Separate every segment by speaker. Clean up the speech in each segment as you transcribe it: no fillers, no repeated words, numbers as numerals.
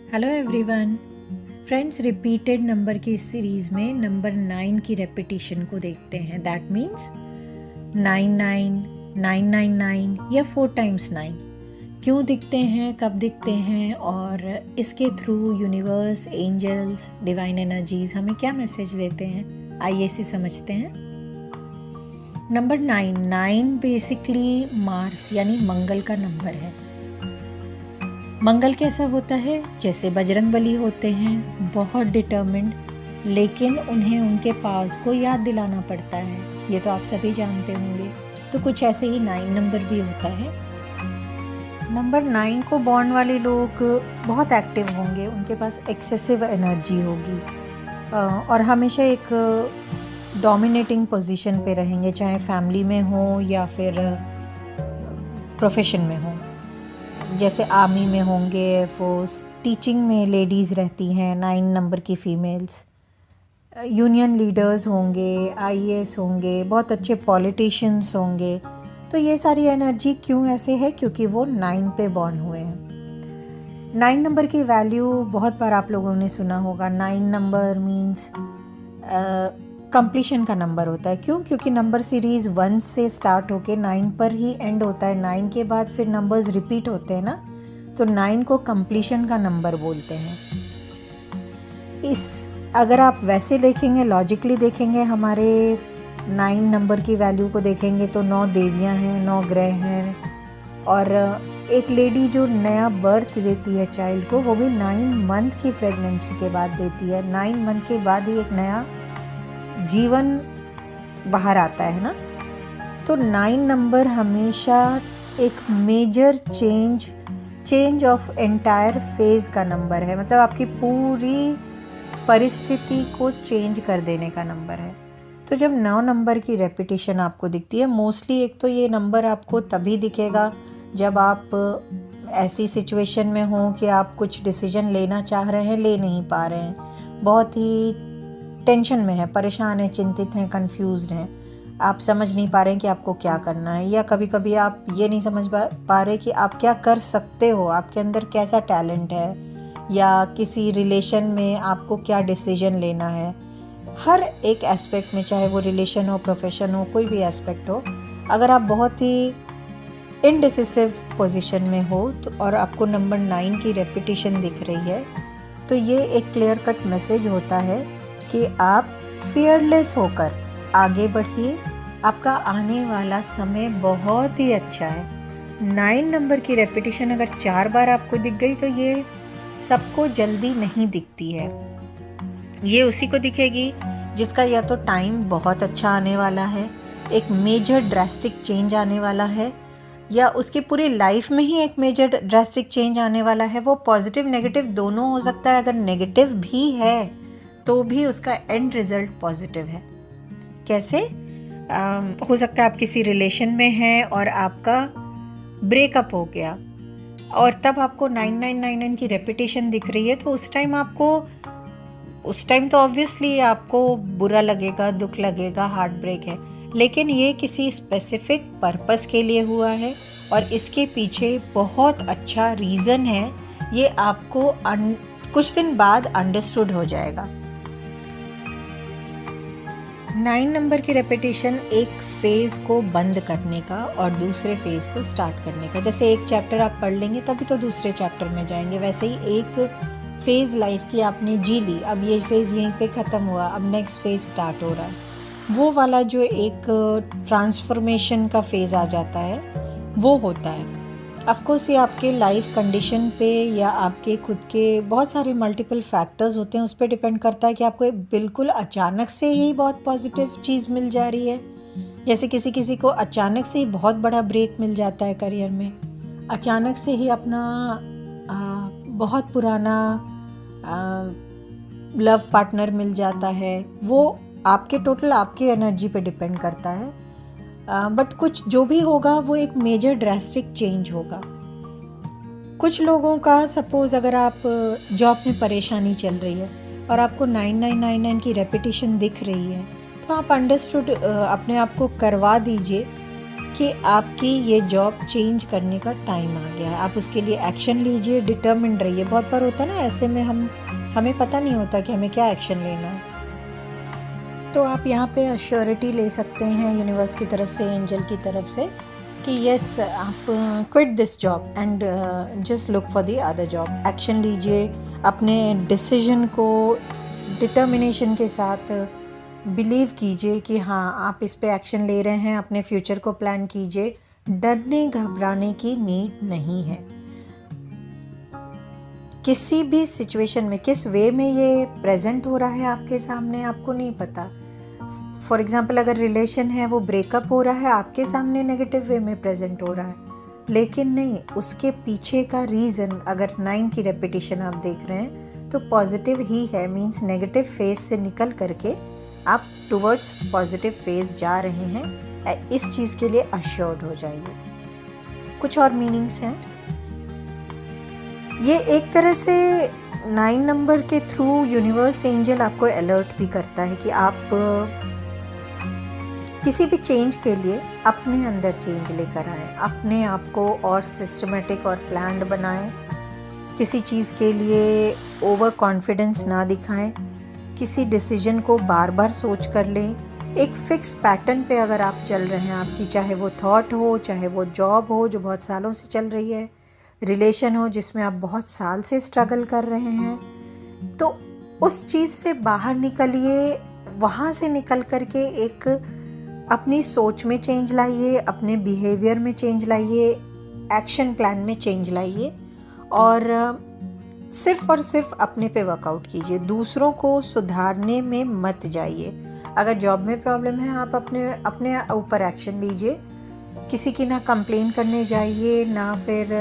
Speaker 1: Hello everyone friends, repeated number की इस series में नंबर 9 की रेपिटेशन को देखते हैं। दैट मीन्स 99, 999 या 4 टाइम्स 9 क्यों दिखते हैं, कब दिखते हैं और इसके through universe, angels, divine energies हमें क्या मैसेज देते हैं, आइए इसे समझते हैं। नंबर 9 बेसिकली मार्स यानी मंगल का नंबर है। मंगल कैसा होता है? जैसे बजरंगबली होते हैं, बहुत डिटर्मिन्ड, लेकिन उन्हें उनके पास को याद दिलाना पड़ता है। ये तो आप सभी जानते होंगे। तो कुछ ऐसे ही 9 नंबर भी होता है। नंबर 9 को बॉर्न वाले लोग बहुत एक्टिव होंगे, उनके पास एक्सेसिव एनर्जी होगी और हमेशा एक डोमिनेटिंग पोजीशन पे रहेंगे, चाहे फैमिली में हो या फिर प्रोफेशन में हो। जैसे आर्मी में होंगे, एयरफोर्स, टीचिंग में लेडीज़ रहती हैं 9 नंबर की फ़ीमेल्स, यूनियन लीडर्स होंगे, आईएएस होंगे, बहुत अच्छे पॉलिटिशियंस होंगे। तो ये सारी एनर्जी क्यों ऐसे है? क्योंकि वो 9 पे बॉर्न हुए हैं। 9 नंबर की वैल्यू बहुत बार आप लोगों ने सुना होगा। 9 नंबर मीन्स कंप्लीशन का नंबर होता है। क्यों? क्योंकि नंबर सीरीज़ 1 से स्टार्ट होके 9 पर ही एंड होता है। 9 के बाद फिर नंबर्स रिपीट होते हैं ना, तो 9 को कंप्लीशन का नंबर बोलते हैं। अगर आप वैसे देखेंगे, लॉजिकली देखेंगे, हमारे 9 नंबर की वैल्यू को देखेंगे तो 9 देवियां हैं, 9 ग्रह हैं और एक लेडी जो नया बर्थ देती है चाइल्ड को, वो भी 9 मंथ की प्रेगनेंसी के बाद देती है। 9 मंथ के बाद ही एक नया जीवन बाहर आता है ना। तो 9 नंबर हमेशा एक major change of entire phase का नंबर है। मतलब आपकी पूरी परिस्थिति को चेंज कर देने का नंबर है। तो जब 9 नंबर की रेपिटेशन आपको दिखती है, मोस्टली एक तो ये नंबर आपको तभी दिखेगा जब आप ऐसी सिचुएशन में हो कि आप कुछ डिसीजन लेना चाह रहे हैं, ले नहीं पा रहे हैं, बहुत ही टेंशन में है, परेशान है, चिंतित हैं, कंफ्यूज्ड हैं, आप समझ नहीं पा रहे हैं कि आपको क्या करना है, या कभी कभी आप ये नहीं समझ पा रहे कि आप क्या कर सकते हो, आपके अंदर कैसा टैलेंट है, या किसी रिलेशन में आपको क्या डिसीजन लेना है। हर एक एस्पेक्ट में, चाहे वो रिलेशन हो, प्रोफेशन हो, कोई भी एस्पेक्ट हो, अगर आप बहुत ही इनडिसिसिव पोजीशन में हो तो और आपको नंबर 9 की रेपिटेशन दिख रही है, तो ये एक क्लियर कट मैसेज होता है कि आप फियरलेस होकर आगे बढ़िए। आपका आने वाला समय बहुत ही अच्छा है। 9 नंबर की रेपिटेशन अगर 4 बार आपको दिख गई तो ये सबको जल्दी नहीं दिखती है। ये उसी को दिखेगी जिसका या तो टाइम बहुत अच्छा आने वाला है, एक मेजर ड्रास्टिक चेंज आने वाला है, या उसकी पूरी लाइफ में ही एक मेजर ड्रास्टिक चेंज आने वाला है। वो पॉजिटिव नेगेटिव दोनों हो सकता है। अगर नेगेटिव भी है तो भी उसका एंड रिजल्ट पॉजिटिव है। कैसे? हो सकता है आप किसी रिलेशन में हैं और आपका ब्रेकअप हो गया और तब आपको 9999 की रेपिटेशन दिख रही है, तो उस टाइम तो ऑब्वियसली आपको बुरा लगेगा, दुख लगेगा, हार्ट ब्रेक है, लेकिन ये किसी स्पेसिफिक पर्पस के लिए हुआ है और इसके पीछे बहुत अच्छा रीज़न है। ये आपको कुछ दिन बाद अंडरस्टूड हो जाएगा। 9 नंबर की रेपिटेशन एक फेज़ को बंद करने का और दूसरे फेज़ को स्टार्ट करने का। जैसे एक चैप्टर आप पढ़ लेंगे तभी तो दूसरे चैप्टर में जाएंगे, वैसे ही एक फ़ेज़ लाइफ की आपने जी ली, अब ये फेज़ यहीं पे ख़त्म हुआ, अब नेक्स्ट फेज़ स्टार्ट हो रहा है। वो वाला जो एक ट्रांसफॉर्मेशन का फेज़ आ जाता है, वो होता है। ऑफकोर्स ये आपके लाइफ कंडीशन पे या आपके खुद के बहुत सारे मल्टीपल फैक्टर्स होते हैं, उस पर डिपेंड करता है कि आपको बिल्कुल अचानक से ही बहुत पॉजिटिव चीज़ मिल जा रही है। जैसे किसी को अचानक से ही बहुत बड़ा ब्रेक मिल जाता है करियर में, अचानक से ही अपना बहुत पुराना लव पार्टनर मिल जाता है। वो आपकी एनर्जी पे डिपेंड करता है। बट कुछ जो भी होगा वो एक मेजर ड्रास्टिक चेंज होगा। कुछ लोगों का, सपोज अगर आप जॉब में परेशानी चल रही है और आपको 9999 की रेपिटेशन दिख रही है, तो आप अंडरस्टूड अपने आप को करवा दीजिए कि आपकी ये जॉब चेंज करने का टाइम आ गया है। आप उसके लिए एक्शन लीजिए, डिटर्मिन्ड रहिए। बहुत बार होता है ना ऐसे में हमें पता नहीं होता कि हमें क्या एक्शन लेना है। तो आप यहाँ पे अश्योरिटी ले सकते हैं यूनिवर्स की तरफ से, एंजल की तरफ से, कि यस आप quit this job and just look for the other job. Action लीजिए, अपने डिसीजन को डिटर्मिनेशन के साथ बिलीव कीजिए कि हाँ आप इस पे एक्शन ले रहे हैं, अपने फ्यूचर को प्लान कीजिए। डरने घबराने की नीड नहीं है। किसी भी सिचुएशन में किस वे में ये प्रेजेंट हो रहा है आपके सामने आपको नहीं पता। फॉर एग्जाम्पल अगर रिलेशन है वो ब्रेकअप हो रहा है, आपके सामने नेगेटिव वे में प्रेजेंट हो रहा है, लेकिन नहीं, उसके पीछे का रीज़न अगर 9 की रेपिटेशन आप देख रहे हैं तो पॉजिटिव ही है। मीन्स नेगेटिव फेज से निकल करके आप टुवर्ड्स पॉजिटिव फेज जा रहे हैं। इस चीज़ के लिए अश्योर्ड हो जाइए। कुछ और मीनिंग्स हैं। ये एक तरह से 9 नंबर के थ्रू यूनिवर्स एंजल आपको अलर्ट भी करता है कि आप किसी भी चेंज के लिए अपने अंदर चेंज लेकर आएँ, अपने आप को और सिस्टमेटिक और प्लान्ड बनाएं। किसी चीज़ के लिए ओवर कॉन्फिडेंस ना दिखाएं। किसी डिसीजन को बार बार सोच कर लें। एक फिक्स पैटर्न पे अगर आप चल रहे हैं आपकी, चाहे वो थॉट हो, चाहे वो जॉब हो जो बहुत सालों से चल रही है, रिलेशन हो जिसमें आप बहुत साल से स्ट्रगल कर रहे हैं, तो उस चीज़ से बाहर निकलिए। वहाँ से निकल करके एक अपनी सोच में चेंज लाइए, अपने बिहेवियर में चेंज लाइए, एक्शन प्लान में चेंज लाइए और सिर्फ और सिर्फ अपने पे वर्कआउट कीजिए। दूसरों को सुधारने में मत जाइए। अगर जॉब में प्रॉब्लम है आप अपने ऊपर एक्शन लीजिए। किसी की ना कंप्लेन करने जाइए, ना फिर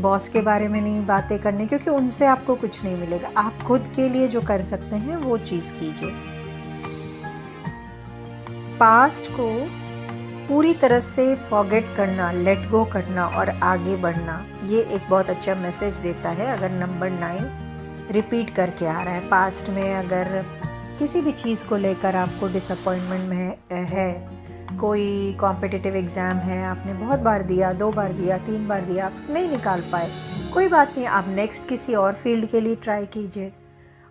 Speaker 1: बॉस के बारे में नहीं बातें करने, क्योंकि उनसे आपको कुछ नहीं मिलेगा। आप खुद के लिए जो कर सकते हैं वो चीज़ कीजिए। पास्ट को पूरी तरह से फॉरगेट करना, लेट गो करना और आगे बढ़ना, ये एक बहुत अच्छा मैसेज देता है अगर नंबर 9 रिपीट करके आ रहा है। पास्ट में अगर किसी भी चीज़ को लेकर आपको डिसअपॉइंटमेंट में है, कोई कॉम्पिटिटिव एग्ज़ाम है, आपने बहुत बार दिया, 2 बार दिया, 3 बार दिया, आप नहीं निकाल पाए, कोई बात नहीं, आप नेक्स्ट किसी और फील्ड के लिए ट्राई कीजिए।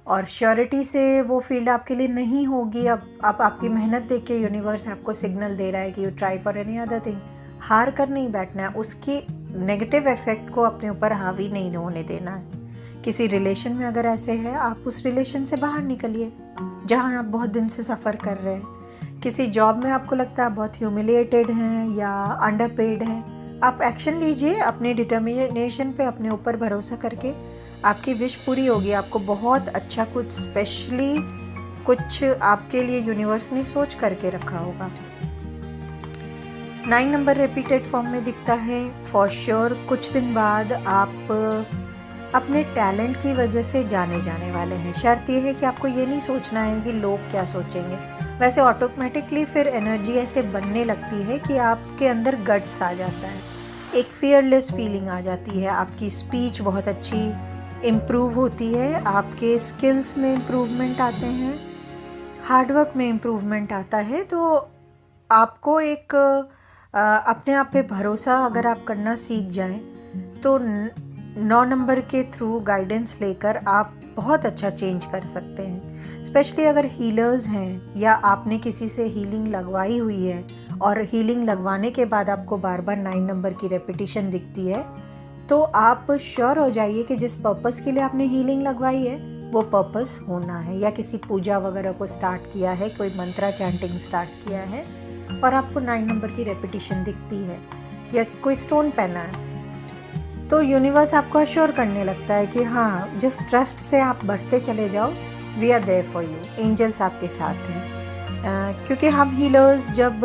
Speaker 1: और श्योरिटी से वो फील्ड आपके लिए नहीं होगी। अब आपकी मेहनत देख के यूनिवर्स आपको सिग्नल दे रहा है कि you try for any other thing. हार कर नहीं बैठना है, उसकी नेगेटिव इफेक्ट को अपने ऊपर हावी नहीं होने देना है। किसी रिलेशन में अगर ऐसे है, आप उस रिलेशन से बाहर निकलिए जहाँ आप बहुत दिन से सफ़र कर रहे हैं। किसी जॉब में आपको लगता है आप बहुत ह्यूमिलिएटेड हैं या अंडरपेड हैं, आप एक्शन लीजिए अपने डिटर्मिनेशन पे, अपने ऊपर भरोसा करके आपकी विश पूरी होगी। आपको बहुत अच्छा कुछ स्पेशली कुछ आपके लिए यूनिवर्स ने सोच करके रखा होगा। 9 नंबर रिपीटेड फॉर्म में दिखता है। फॉर श्योर कुछ दिन बाद आप अपने टैलेंट की वजह से जाने वाले हैं। शर्त यह है कि आपको ये नहीं सोचना है कि लोग क्या सोचेंगे। वैसे ऑटोमेटिकली फिर एनर्जी ऐसे बनने लगती है कि आपके अंदर गट्स आ जाता है, एक फियरलेस फीलिंग आ जाती है। आपकी स्पीच बहुत अच्छी इम्प्रूव होती है, आपके स्किल्स में इम्प्रूवमेंट आते हैं, हार्डवर्क में इम्प्रूवमेंट आता है। तो आपको एक अपने आप पे भरोसा अगर आप करना सीख जाएं तो 9 नंबर के थ्रू गाइडेंस लेकर आप बहुत अच्छा चेंज कर सकते हैं। स्पेशली अगर हीलर्स हैं या आपने किसी से हीलिंग लगवाई हुई है और हीलिंग लगवाने के बाद आपको बार बार 9 नंबर की रेपिटेशन दिखती है, तो आप श्योर हो जाइए कि जिस पर्पस के लिए आपने हीलिंग लगवाई है वो पर्पस होना है। या किसी पूजा वगैरह को स्टार्ट किया है, कोई मंत्रा चैंटिंग स्टार्ट किया है और आपको 9 नंबर की रेपिटेशन दिखती है, या कोई स्टोन पहना है, तो यूनिवर्स आपको अश्योर करने लगता है कि हाँ, जिस ट्रस्ट से आप बढ़ते चले जाओ, we are there for you. Angels आपके साथ हैं। क्योंकि हम हीलर्स जब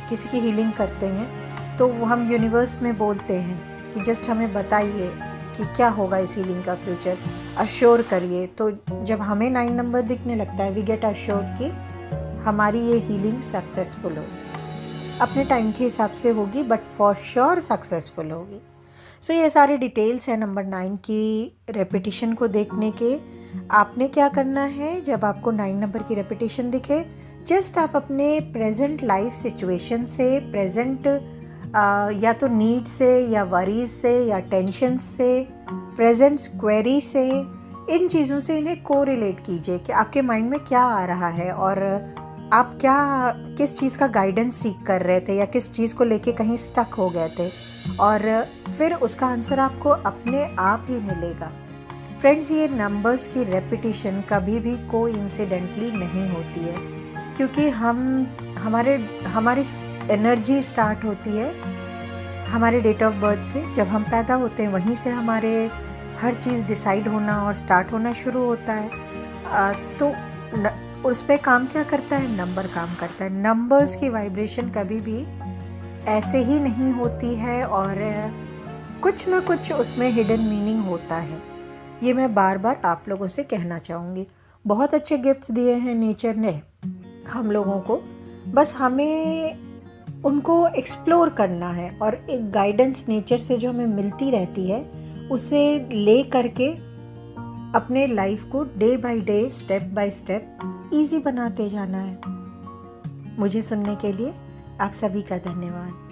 Speaker 1: किसी की हीलिंग करते हैं तो हम यूनिवर्स में बोलते हैं कि जस्ट हमें बताइए कि क्या होगा इस हीलिंग का फ्यूचर, अश्योर करिए। तो जब हमें 9 नंबर दिखने लगता है, वी गेट अश्योर्ड कि हमारी ये हीलिंग सक्सेसफुल होगी। अपने टाइम के हिसाब से होगी, बट फॉर श्योर सक्सेसफुल होगी। सो ये सारे डिटेल्स हैं नंबर 9 की रेपिटेशन को देखने के। आपने क्या करना है, जब आपको 9 नंबर की रेपिटेशन दिखे, जस्ट आप अपने प्रेजेंट लाइफ सिचुएशन से, प्रेजेंट या तो नीड से या वरीज से या टेंशन से, प्रेजेंट क्वेरी से, इन चीज़ों से इन्हें कोरिलेट कीजिए कि आपके माइंड में क्या आ रहा है और आप किस चीज़ का गाइडेंस सीख कर रहे थे या किस चीज़ को लेके कहीं स्टक हो गए थे, और फिर उसका आंसर आपको अपने आप ही मिलेगा। फ्रेंड्स, ये नंबर्स की रेपिटेशन कभी भी कोइंसिडेंटली नहीं होती है, क्योंकि हमारी एनर्जी स्टार्ट होती है हमारे डेट ऑफ बर्थ से। जब हम पैदा होते हैं वहीं से हमारे हर चीज़ डिसाइड होना और स्टार्ट होना शुरू होता है। तो उस पर काम क्या करता है? नंबर काम करता है। नंबर्स की वाइब्रेशन कभी भी ऐसे ही नहीं होती है और कुछ ना कुछ उसमें हिडन मीनिंग होता है। ये मैं बार बार आप लोगों से कहना चाहूँगी। बहुत अच्छे गिफ्ट्स दिए हैं नेचर ने हम लोगों को, बस हमें उनको एक्सप्लोर करना है और एक गाइडेंस नेचर से जो हमें मिलती रहती है उसे ले करके अपने लाइफ को day by day, step by step easy बनाते जाना है। मुझे सुनने के लिए आप सभी का धन्यवाद।